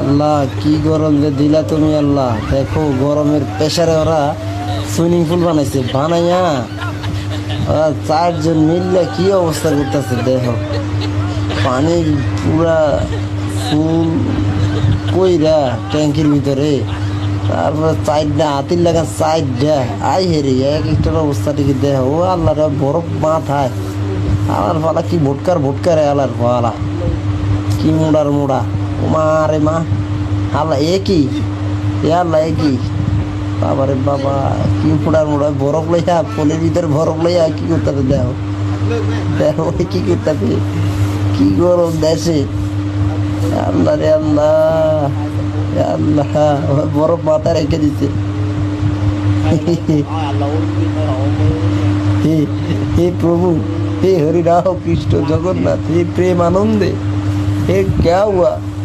আল্লাহ কি গরম যে দিলা তুমি আল্লাহ। দেখো গরমের প্রেসারে ওরা সুইমিং পুল বানাইছে, বানাইয়া ওরা চারজন মিললে কি অবস্থা করতেছে দেখো। পানি পুরা ফুল কইরা ট্যাঙ্কির ভিতরে, তারপরে চাইডা হাতির লাগা চাইডা আই হেরি এক একটার অবস্থা ঠিকই দেখো। ও আল্লাহ রে বরফ মাথায়, আলার ফালা কি ভোটকার ভোটকারে আলার ফালা কি মোড়ার মোড়া। ও মা রে মা, আল্লাহ একই এ আল্লাহ একই বাবারে বাবা, কি মোড়ার মোড়া বরফ লইয়া পোলের ভিতরে বরফ লইয়া কি করতে হবে দেখো। দেখো কি করতে হবে, কি গরম দেশে। আল্লাহ রে আল্লাহ, এ আল্লাহ বরফ মাথা রেখে দিচ্ছে। হে হে প্রভু, হে হরিরাম কৃষ্ণ জগন্নাথ, হে প্রেম আনন্দে, হে क्या हुआ।